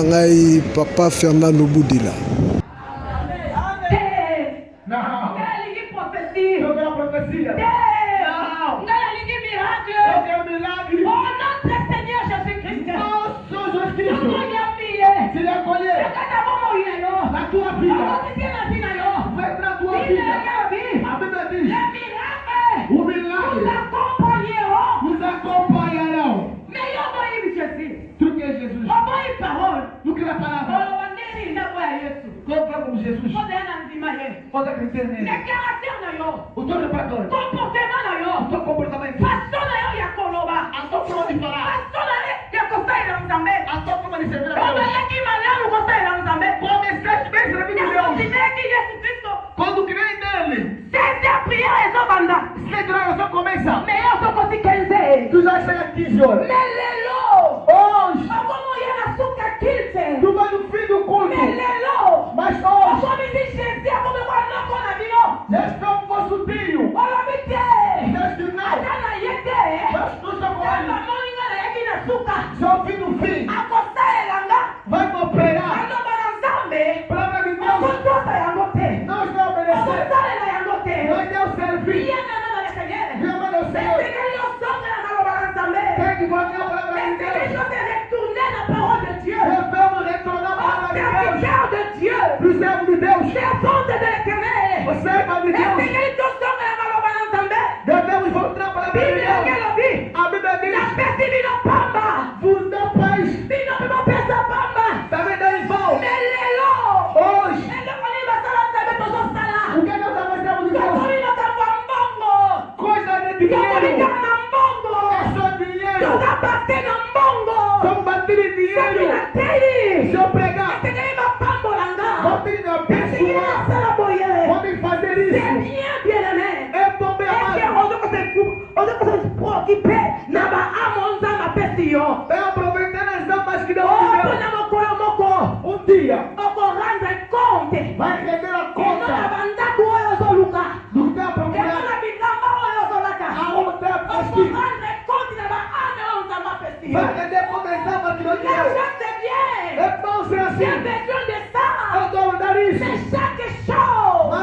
ngai papa Fernando Budila quando crê nele, a começa. Tu já sai aqui, Senhor. Hoje, tu vai no fim do culto. Mas hoje, estamos vosso tio. Só o fim do fim. Vai me operar. Palavra de Deus. Nós não obedecemos. Nós não servimos. Viemos ao Senhor. Tem que voltar a palavra de Deus. Devemos retornar a palavra de Deus. Pro servo de Deus. O servo de Deus. Devemos voltar a palavra de Deus. A Bíblia diz: vos dá paz. Também dá em vão. Hoje, o que nós avançamos de Deus? Coisa de dinheiro. É só dinheiro. Estamos batendo em dinheiro. Se eu pregar, vou ter que abençoar. Vou ter que fazer isso. Eu estou bem amado. Eu aproveitando as damas que Deus me deu. L'argent c'est bien. J'ai besoin de ça. Mais chaque chose a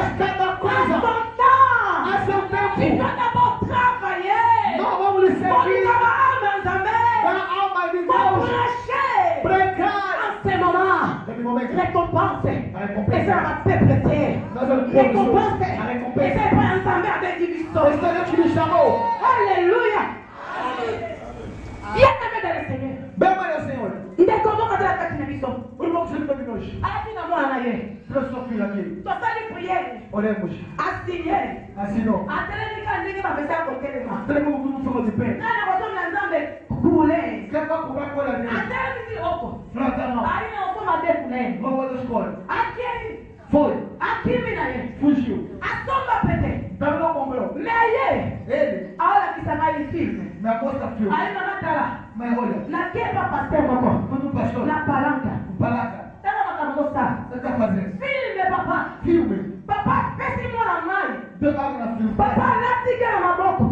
son temps. Tu dois d'abord travailler. Pour en ce moment, récompense. Et ça va peuple terre. Récompense. Et ça va ensemble avec division. Alléluia. Bien-aimé dans le Seigneur. Ndekomoka de la katina alakina mwana ye tosali priere asigné atelemika ndenge bapesa ya kotelema nana kosomela nzambe kule atelemisi oko alina okoma dekune akimi na ye asomba pete me ye aolakisa ngai filme alina matala nakeba paster moko na palanga tala makambo sa filme papa pesi mwana ngai papa latika na maboko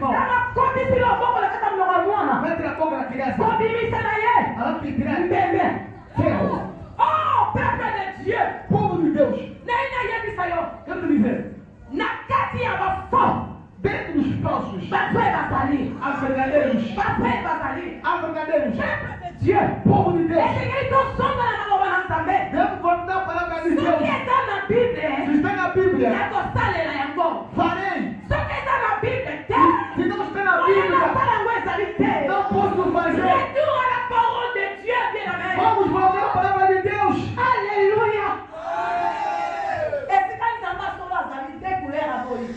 tala kobisi loboko lakata mnoka mwana kobimisa na ye mbembe oh peuple de Dieu naina yebisa yo na kati ya bafo Bafoué Basali. Bafoué Basali. Peuple de Dieu. Et c'est ton son dans la maman ensemble. Ce qui est dans la Bible, il y a ton salé là encore. Ce qui est dans la Bible, retour à la parole de Dieu, bien-aimé. Alléluia. Et c'est quand ça va sur la vérité pour les raboyer.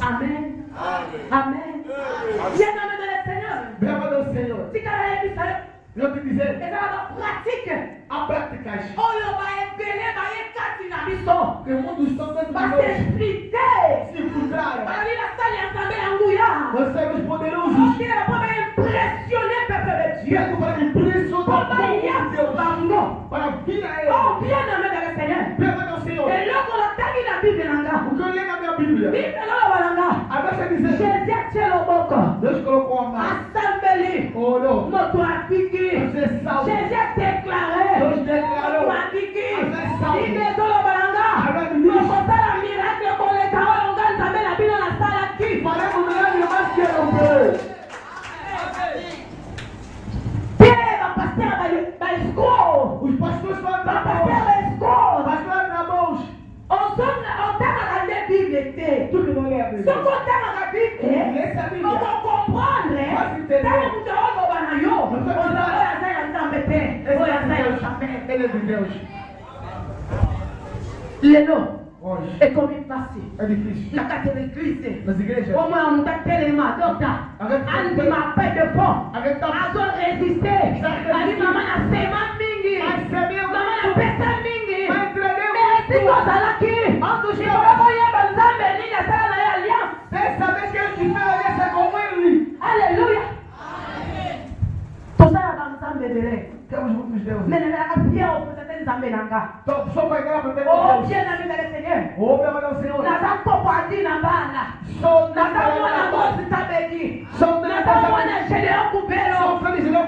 Amen. Amen. Bien-aimé dans le Seigneur. Si tu as pratique. Oh, il va épeler, va écarter la mission. Va s'expliquer. La salle est ensemble en bouillard. Il va pas impressionner le peuple de Dieu. Oh, bien-aimé dans le Seigneur. Et là, on a tagué la Bible dans la Bible. Jésus a tué le boko. Assemblée. Notre appliqué. Jésus a déclaré. Notre appliqué. Il est dans le balanga. Nous sommes dans la miracle pour les paroles. On gagne la Bible dans la salle qui. Pierre va passer dans le score. Va passer dans le score. On t'a regardé la Bible. Ce qu'on t'a regardé, on va comprendre. Lelo est comme une passée. La catégorie au moins on t'a tellement docteur. On m'a pas de fond. On doit résister. On dit maman a fait ma mingi. Maman a fait sa mingi. Mais si tu as la qui, on touche pas pour y avoir des amis, il y a ça dans l'alliance. C'est ça que tu fais avec ce qu'on veut. Alléluia. Tout ça dans le bébé. Mais il y a un pierre au peut-être des amis nanga. Oh bien ami dans le Seigneur. Nasa papa dit na bana. Nasa mwana bosi tabedi. Nasa mwana Gédéon Kubelo.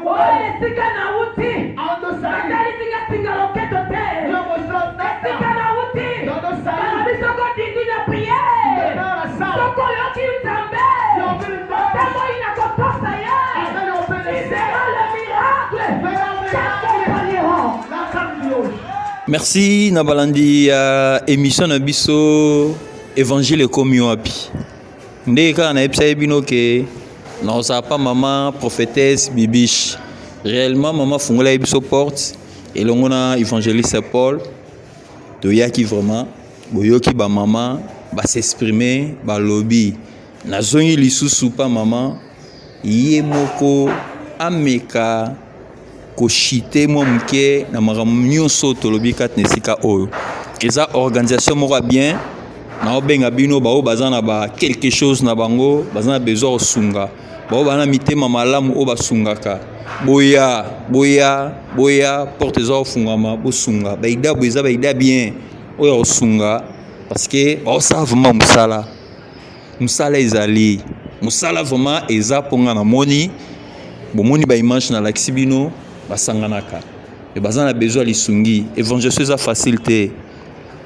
Oh esika na uti. Natali singa singa loketo te. Esika na uti. Balabiso ko dindi na prière. Soko yoki nzambe. Tamo ina kotosa ya. Isera le miracle. Merci Nabalandi émission na biso évangile comme api. Ndeka na epsa ebino ke na sa pas maman prophétesse Bibiche. Réellement maman fungola biso porte et longona évangéliste Paul to yaki vraiment boyoki ba maman ba s'exprimer ba lobby na zongi lisusu pa maman yemoko ameka koshite mo mke na makambo nyonso tolobi kat nesika oyo eza organisation moko bien na obenga bino bao bazana ba quelque chose na bango bazana besoin osunga bao bana mitema malamu o basungaka boya porte za ofungama bosunga baida boza baida bien oyo osunga parce que bao savent musala musala ezali musala vraiment eza ponga na moni bomoni ba image na laksibino basanganaka et bazana besoin lisungi évangile eza facilité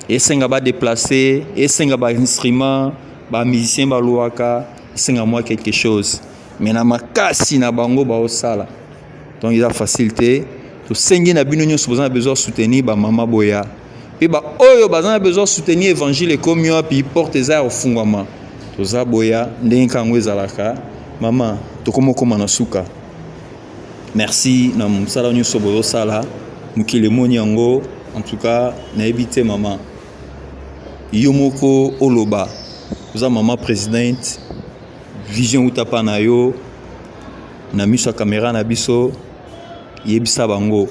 esenga ba déplacer esenga ba instrument ba musicien ba loaka esenga moi quelque chose mais na makasi na bango ba osala donc il a facilité to sengi na bino nyonso bazana besoin soutenir ba mama boya pe ba oyo bazana besoin soutenir évangile comme yo puis porte eza ofungwama toza boya ndenge kango ezalaka mama tokomokoma na suka merci na msala nyonso boyo sala mukile moni yango en tout cas na ebité mama yomoko oloba oza mama présidente vision utapa na yo na miso ya caméra na biso yebisa bango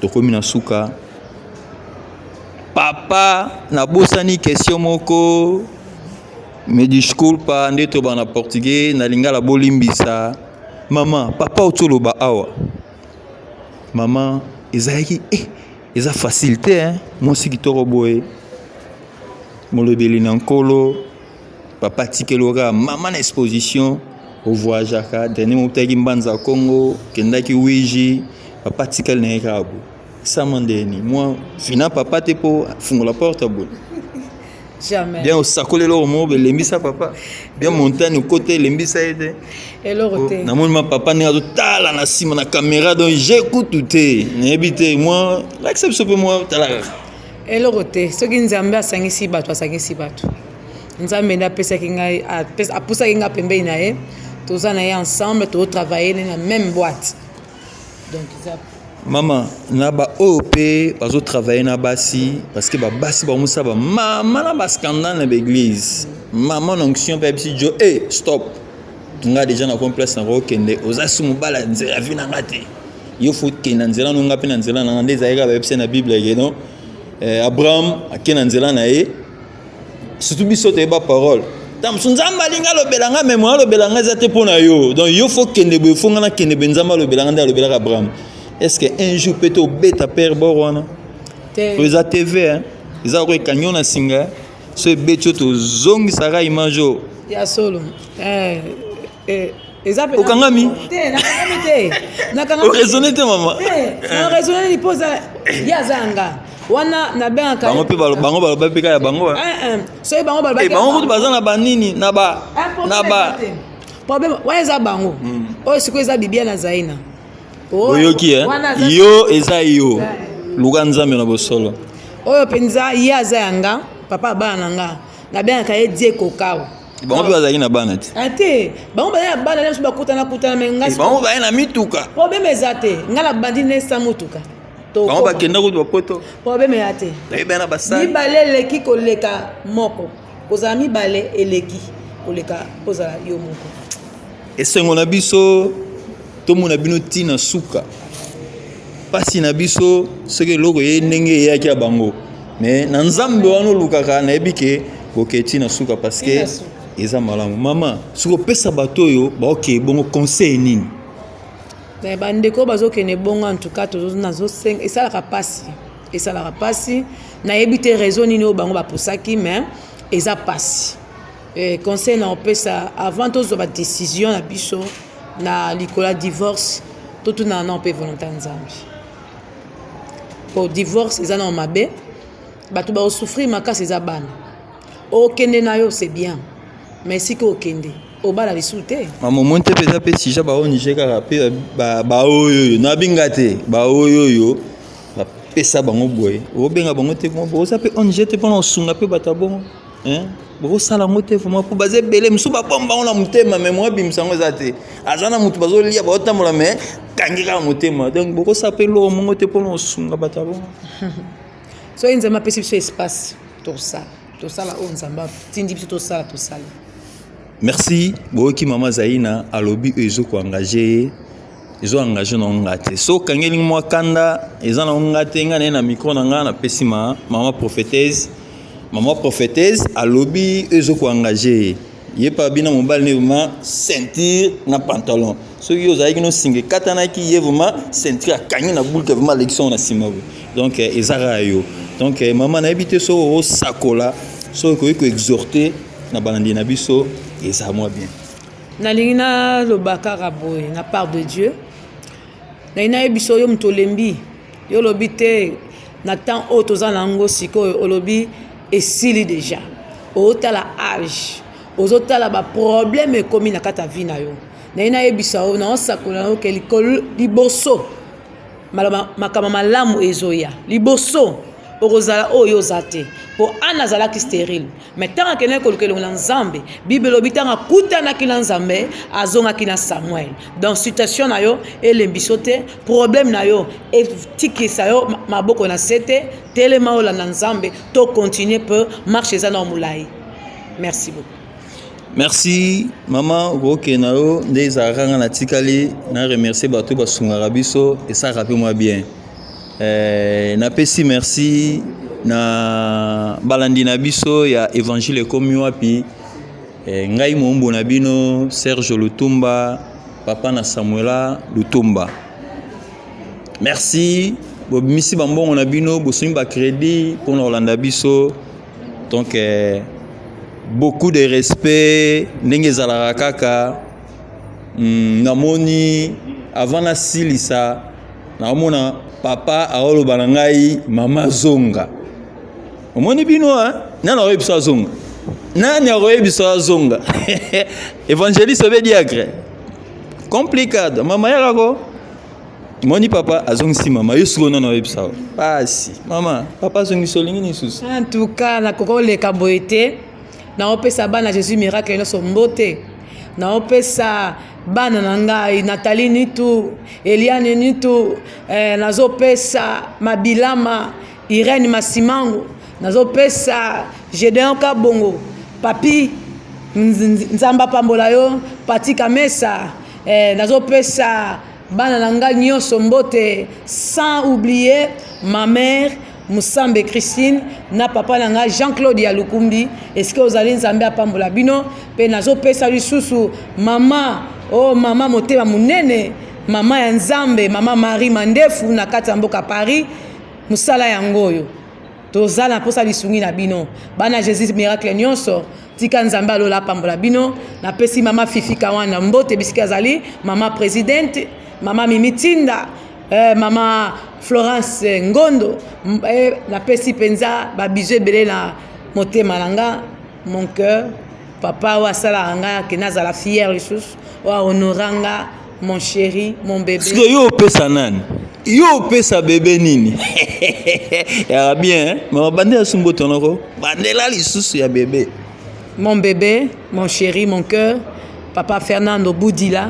tokomi na suka papa na bosani question moko me disculpa nde to bana portugais na lingala bolimbisa mama papa otoloba awa mama ezaki eza facilité hein moi si kitoko boye molobeli na nkolo papa tikeloka mama na exposition au voyage aka dernier motaki mbanza Congo kendaki wiji papa tikal na ekabo samandeni moi fina papa te po fungola porte bon jamais bien au sakole lo mo belembisa papa bien montagne côté lembisa ete et le roté na mon papa ne tala na sima na caméra donc j'écoute tout n'habite moi l'accepte peu moi tala et le roté ce qui nzambe asangisi bato nzambe na pesa kinga a pusa kinga pembe na ye toza na ye ensemble to travailler na même boîte donc ça maman na ba OP bazo travailler na basi parce que ba basi ba musa ba maman na ba scandale na l'église maman onction pa bisi jo stop nga déjà na complexe na rokende ozasu mobala nzela vina ngate yo faut que na nzela no ngapi na nzela na ndeza yeka ba bisi na bible yeno Abraham akena nzela na ye surtout biso te ba parole tam sunzamba linga lo belanga mémoire lo belanga zate pona yo donc yo faut que ne be fonga na kende benzamba lo belanga nda lo belanga Abraham. Est-ce qu'un jour peut-être bêta père borwana les ATV hein ils ont canyon na singa ce bêtio to zongi sara image ya solo ezapé okangami nakangami raisonner te maman na raisonner ni posa ya zanga wana na benga ka bango pe bango ba peka ya bango so bango ba bango kutu bazana banini na ba problème wa eza bango o siko eza bibia na zaina oyoki yo eza yo luka nzambe na bosolo oyo penza ya zanga papa bana nga na benga ka edie kokao bango pe bazali na bana te ate bango bana bana na suba kutana menga bango bana na mituka problème ezate ngala bandi ne sa mutuka bango bakenda kutu bapoto problème yate bana basali mibale leki koleka moko kozala mibale eleki koleka kozala yo moko esengo na biso tomona bino tina suka pasi na biso soki eloko ye ndenge eyaki ya bango mais na nzambe wana olukaka nayebi ke koketi na suka parce que eza malamu mama soki opesa bato oyo baokee bongo conseil nini bandeko bazokende bongo en tout cas nazosenga esalaka pasi nayebi te raison nini oyo bango baposaki mais eza pasi conseil na opesa avant tozwa badécision na biso na likola divorce totuna na mpe volonté nzambe po divorce eza na mabe bato baosouffrir makasi eza bana okende na yo c'est bien mais siki okende obala lisu te mamomo nte mpenza mpe sija baonige kaka mpe baoyoyo nabinga te baoyoyo bapesa bango boye obenga bango te oza mpe onige te mpona osunga mpe bato bongo bokosala yango te vraimen mpo baza ebele mosusu babomba bango na motema me mwa bimisa yango eza te aza na motu bazolia baotambola me kangi kaka motema donc bokosala mpe eloko mongo te mpona osunga bato ya bongo soki nzambe apesi biso espace tosala oyo nzambe atindi biso tosala. Merci boyoki mama Zaina alobi ezokoengage ezoengage na nga te so kangeli mwa kanda eza na nga te nga na micro na nga napesi mama prophétesse alobi ezokoengage ye pa bina mobali ne vraiment ceinture na pantalon soki ozalaki no singe katanaki ye vraiment ceinture akangi na bulke vraiment l'élection na sima donc ezaka yo donc mama nayebi te so osakola so okoki koexhorter na balandi na biso eza moi bien. Nalingi na lobaka raboy na part de Dieu. Na ina biso yo mtolembi. Yo lobi te na temps auto za nango siko olobi esili déjà. Otala âge. Ozotala ba problème ekomi na kata vie na yo. Na ina yebisa o na osakola o ke likolo liboso. Makama malamu ezoya. Liboso okozala oyo zate. Po anazala ki stérile. Mais tant que nekolo na Nzambe, Bible obitanga kutana ki na Nzambe, azonga ki na Samuel. Dans situation na yo elembisote, problème na yo etiki sa yo maboko na sete, telema ola na Nzambe, to continuer peu marcher za na mulai. Merci beaucoup. Merci maman Roke nao des aranga na tikali na remercier bato basungara biso et ça rappelle moi bien. Na pesi merci na balandi na biso ya évangile comme wapi ngai mombo na bino Serge Lutumba papa na Samuela Lutumba. Merci bobimisi bambongo na bino bosumi ba crédit pour na Olanda biso. Donc beaucoup de respect ndenge ezalaka kaka namoni avant na silisa naomona papa aoloba na ngai mama zonga omoni bino nani akoyebisa zonga nani akoyebisa zonga évangéliste obe diacre complicado mama yakako moni papa azongisi mama yo siko nani akoyebisa pasi mama papa azongisi olingi ni susu En tout cas nakoko leka boye te naopesa bana Jésus miracle nyonso mbote naopesa bana na ngai Nathalie Nitu Eliane Nitu nazopesa Mabilama Irene Masimango nazopesa Gédéon Kabongo Papi Nzamba Pambola yo Pati Kamesa nazopesa bana na ngai nyonso mbote sans oublier ma mère Musambe Christine na papa nanga Jean-Claude Yalukumbi est-ce que vous allez nzambe apambola bino pe nazo pesa lisusu mama mama motema munene mama ya nzambe mama Marie Mandefu na kata mboka Paris musala yangoyo tozala posa lisungi na bino bana Jésus miracle nyonso tika nzambe alola apambola bino na pesi mama Fifi Kawana mbote bisika zali mama présidente mama Mimitinda mama Florence Ngondo la pesi penza ba bizu ebele na motema nanga mon cœur papa wa sala anga ke nazala fier lisusu wa honoranga mon chéri mon bébé parce que yo pesa nani yo pesa bébé nini ya bien mama bande ya sumbo tonoko bandela lisusu ya bébé mon bébé mon chéri mon cœur papa Fernando Boudila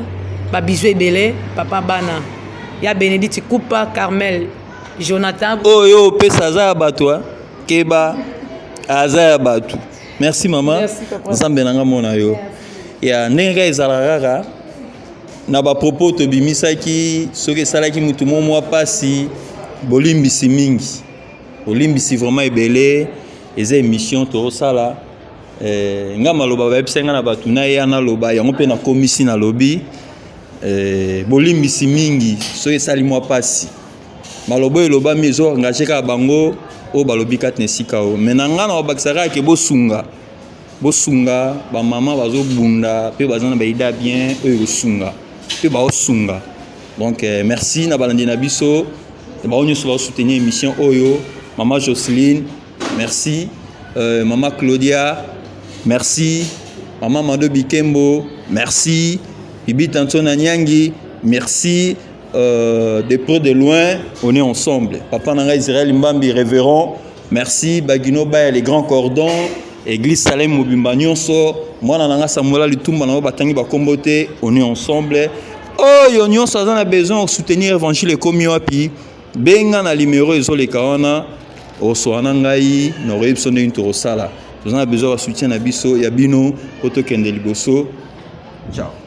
ba bizu ebele papa bana ya Bénédicte Coupa Carmel Jonathan yo pesa za batwa keba aza batu merci maman nzambe nanga mona yo ya ndenge ezalaka na ba propos to bimisaki soki salaki mutu mwa pasi bolimbisi mingi bolimbisi vraiment ebele eza émission to sala ngama loba ba episenga na batu na ya na loba yango pe na komisi na lobi bolimbisi mingi soki sali mwa pasi malobo eloba mizo engagé ka bango o balobi katne sikao menanga na obakisaka ke bosunga ba mama bazo bunda pe bazana ba ida bien oyo sunga pe ba osunga donc merci na balandi na biso ba onyo so ba soutenir émission oyo maman Jocelyne merci maman Claudia merci maman Mado Bikembo merci Bibi Tantona Nyangi merci de près de loin, on est ensemble. Papa Nanga Israël Mbambi, révérend, merci. Bagino Baya, les grands cordons, Église Salem Mobimba Nyonso, moi Nanga Samuela Lutumba, Nanga Batangi Bakombote, on est ensemble. Oh, Yon ça a besoin de soutenir l'évangile comme Yoapi. Benga na numéro les kawana, Osoanangai, Noreb Sonne Intoro Sala. Nous avons besoin de soutien à Bisso, Yabino, Koto Kende Liboso. Ciao.